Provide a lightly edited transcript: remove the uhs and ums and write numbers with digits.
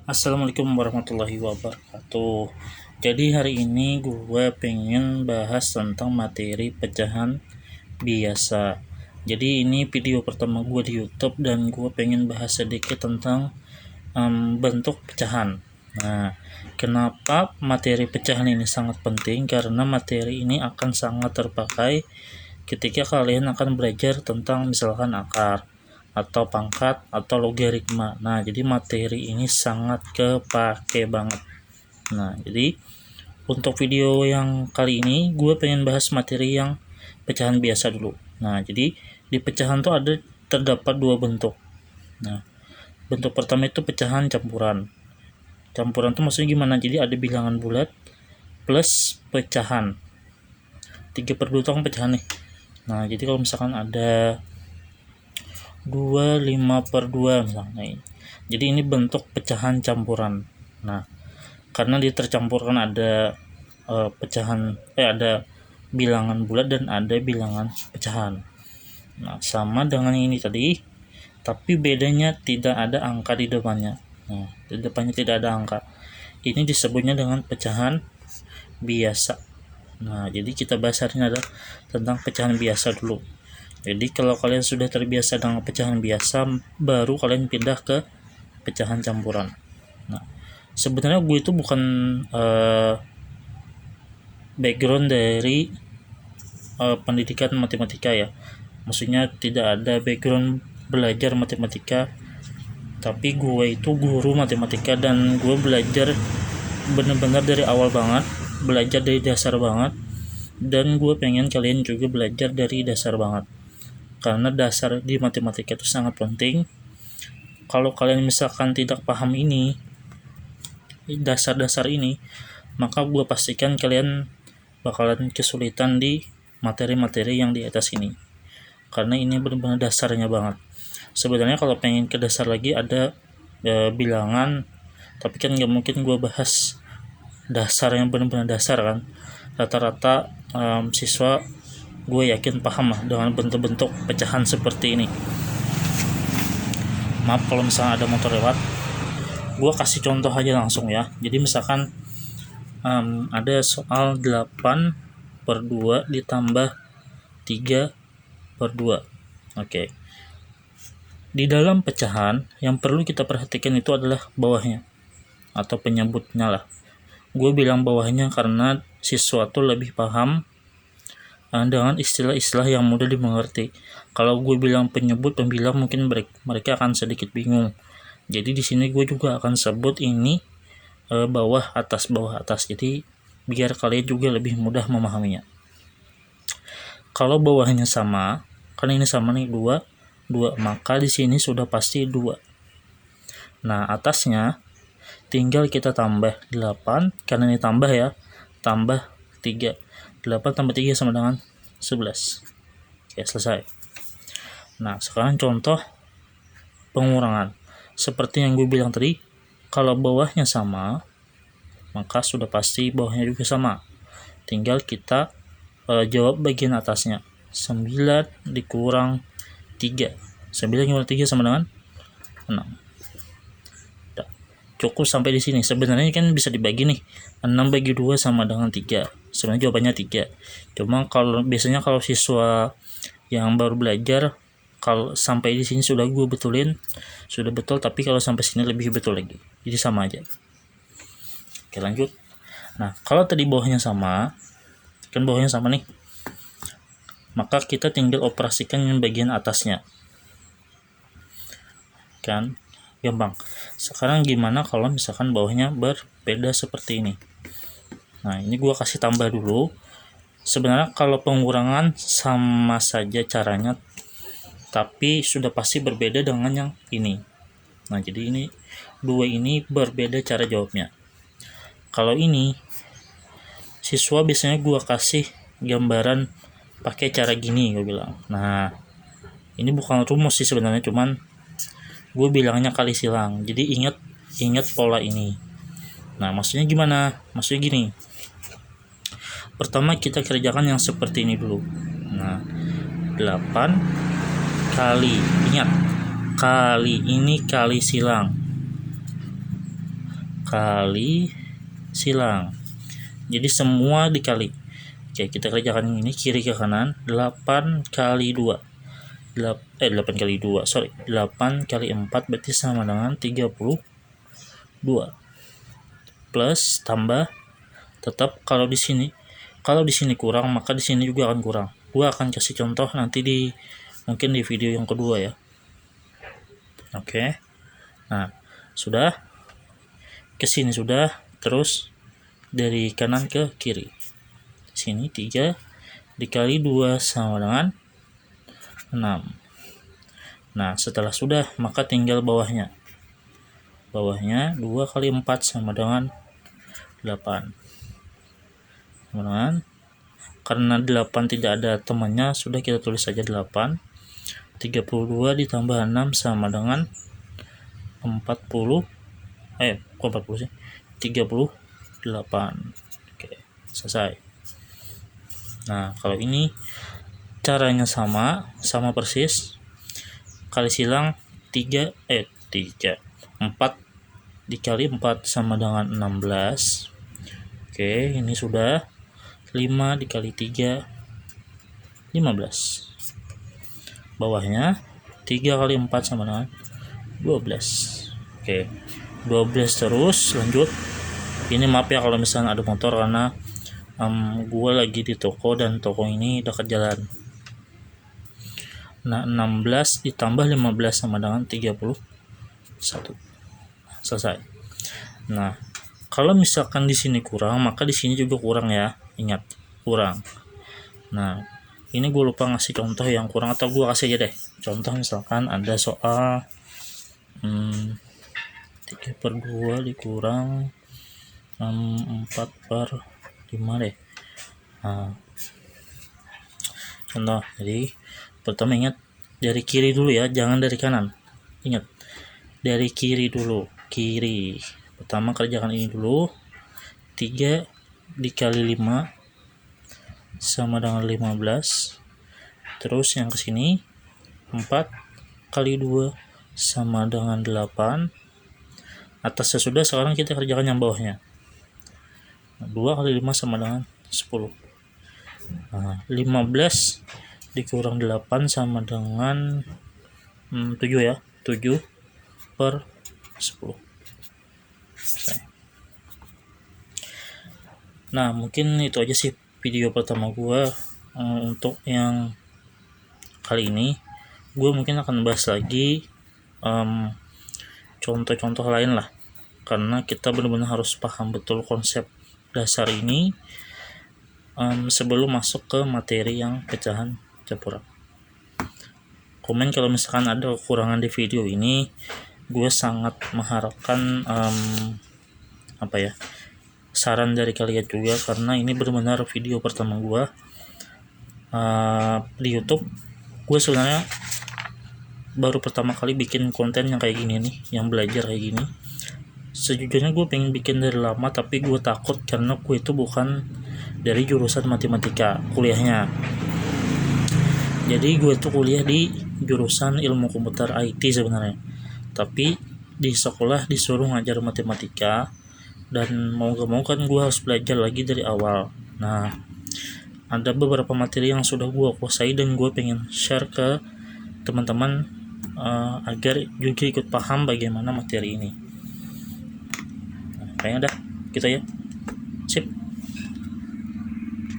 Assalamualaikum warahmatullahi wabarakatuh. Jadi hari ini gue pengen bahas tentang materi pecahan biasa. Jadi ini video pertama gue di YouTube dan gue pengen bahas sedikit tentang bentuk pecahan. Nah, kenapa materi pecahan ini sangat penting? Karena materi ini akan sangat terpakai ketika kalian akan belajar tentang misalkan akar atau pangkat atau logaritma. Nah, jadi materi ini sangat kepake banget. Nah, jadi untuk video yang kali ini gue pengen bahas materi yang pecahan biasa dulu. Nah, jadi di pecahan tuh terdapat dua bentuk. Nah, bentuk pertama itu pecahan campuran. Campuran tuh maksudnya gimana? Jadi ada bilangan bulat plus pecahan. 3/2 itu kan pecahan nih. Nah, jadi kalau misalkan ada 2/5/2 misalnya. Jadi ini bentuk pecahan campuran. Nah, karena dia tercampurkan ada ada bilangan bulat dan ada bilangan pecahan. Nah, sama dengan ini tadi, tapi bedanya tidak ada angka di depannya. Nah, di depannya tidak ada angka. Ini disebutnya dengan pecahan biasa. Nah, jadi kita bahas hari ini adalah tentang pecahan biasa dulu. Jadi kalau kalian sudah terbiasa dengan pecahan biasa, baru kalian pindah ke pecahan campuran. Nah, sebenarnya gue itu bukan background dari pendidikan matematika ya. Maksudnya tidak ada background belajar matematika, tapi gue itu guru matematika dan gue belajar benar-benar dari awal banget, belajar dari dasar banget, dan gue pengen kalian juga belajar dari dasar banget. Karena dasar di matematika itu sangat penting. Kalau kalian misalkan tidak paham ini, dasar-dasar ini, maka gue pastikan kalian bakalan kesulitan di materi-materi yang di atas ini. Karena ini benar-benar dasarnya banget. Sebenarnya kalau pengen ke dasar lagi ada bilangan, tapi kan nggak mungkin gue bahas dasar yang benar-benar dasar kan. Rata-rata siswa gue yakin paham lah dengan bentuk-bentuk pecahan seperti ini. Maaf kalau misalnya ada motor lewat, /gue kasih contoh aja langsung ya. Jadi misalkan ada soal 8/2 ditambah 3/2. Oke. Di dalam pecahan yang perlu kita perhatikan itu adalah bawahnya atau penyebutnya lah. Gue bilang bawahnya karena siswa tuh lebih paham dengan istilah-istilah yang mudah dimengerti. Kalau gue bilang penyebut pembilang mungkin mereka akan sedikit bingung. Jadi di sini gue juga akan sebut ini bawah atas. Jadi biar kalian juga lebih mudah memahaminya. Kalau bawahnya sama, kan ini sama nih 2, maka di sini sudah pasti 2. Nah, atasnya tinggal kita tambah 8, karena ini tambah ya, tambah 3. 8 tambah 3 sama dengan 11. Oke, selesai. Nah, sekarang contoh pengurangan. Seperti yang gue bilang tadi, kalau bawahnya sama, maka sudah pasti bawahnya juga sama. Tinggal kita jawab bagian atasnya. 9 dikurang 3. 9 dikurang 3 sama dengan 6. Cukup sampai di sini. Sebenarnya kan bisa dibagi nih. 6 bagi 2 sama dengan 3. Sebenarnya jawabannya 3. Cuma biasanya kalau siswa yang baru belajar, kalau sampai di sini sudah gue betulin, sudah betul, tapi kalau sampai sini lebih betul lagi. Jadi sama aja. Oke, lanjut. Nah, kalau tadi bawahnya sama, kan bawahnya sama nih, maka kita tinggal operasikan yang bagian atasnya. Kan gampang. Sekarang gimana kalau misalkan bawahnya berbeda seperti ini? Nah, ini gua kasih tambah dulu. Sebenarnya kalau pengurangan sama saja caranya, tapi sudah pasti berbeda dengan yang ini. Nah, jadi ini 2 ini berbeda cara jawabnya. Kalau ini siswa biasanya gua kasih gambaran pakai cara gini, gue bilang. Nah, ini bukan rumus sih sebenarnya, cuman gue bilangnya kali silang. Jadi ingat pola ini. Nah, maksudnya gimana? Maksudnya gini. Pertama kita kerjakan yang seperti ini dulu. Nah, 8 kali, ingat, kali ini kali silang. kali silang. Jadi semua dikali. Oke, kita kerjakan ini kiri ke kanan. 8 kali 2. 8 kali 2, sorry. 8 kali 4 berarti sama dengan 32. Plus tambah, tetap kalau di sini kurang, maka di sini juga akan kurang. Gua akan kasih contoh nanti mungkin di video yang kedua ya. Oke. Nah, sudah. Ke sini sudah, terus dari kanan ke kiri. Sini 3 dikali 2 sama dengan 6. Nah, setelah sudah, maka tinggal bawahnya. Bawahnya 2 kali 4 sama dengan 8. Sama dengan, karena 8 tidak ada temannya, sudah kita tulis saja 8. 32 ditambah 6 sama dengan 40. Kok 40 sih? 38. Oke, selesai. Nah, kalau ini caranya sama persis. Kali silang 4 dikali 4 sama dengan 16. Oke, ini sudah 5 dikali 3 15. Bawahnya 3 kali 4 sama dengan 12. Oke, 12 terus lanjut. Ini maaf ya kalau misalnya ada motor, karena gue lagi di toko dan toko ini dekat jalan. Nah, 16 ditambah 15 sama dengan 31. Selesai. Nah, kalau misalkan di sini kurang, maka di sini juga kurang ya. Ingat, kurang. Nah, ini gue lupa ngasih contoh yang kurang, atau gue kasih aja deh. Contoh misalkan ada soal 3/2 dikurang 4/5 deh. Nah, contoh, jadi pertama ingat dari kiri dulu ya, jangan dari kanan. Ingat, dari kiri dulu. Kiri. Pertama kerjakan ini dulu. 3 dikali 5 sama dengan 15. Terus yang ke sini 4 kali 2 sama dengan 8. Atasnya sudah, sekarang kita kerjakan yang bawahnya. 2 kali 5 sama dengan 10. Nah, 15 dikurang 8 sama dengan 7 ya. 7/10. Nah, mungkin itu aja sih video pertama gua. Untuk yang kali ini gue mungkin akan bahas lagi contoh-contoh lain lah, karena kita benar-benar harus paham betul konsep dasar ini sebelum masuk ke materi yang pecahan campuran. Komen kalau misalkan ada kekurangan di video ini. Gue sangat mengharapkan saran dari kalian juga, karena ini benar-benar video pertama gue di YouTube. Gue sebenarnya baru pertama kali bikin konten yang kayak gini nih, yang belajar kayak gini. Sejujurnya gue pengen bikin dari lama, tapi gue takut karena gue itu bukan dari jurusan matematika kuliahnya. Jadi gue tuh kuliah di jurusan ilmu komputer IT sebenarnya, tapi di sekolah disuruh ngajar matematika, dan mau gak mau kan gue harus belajar lagi dari awal. Nah, ada beberapa materi yang sudah gue kuasai dan gue pengen share ke teman-teman agar juga ikut paham bagaimana materi ini. Nah, kayaknya dah gitu ya.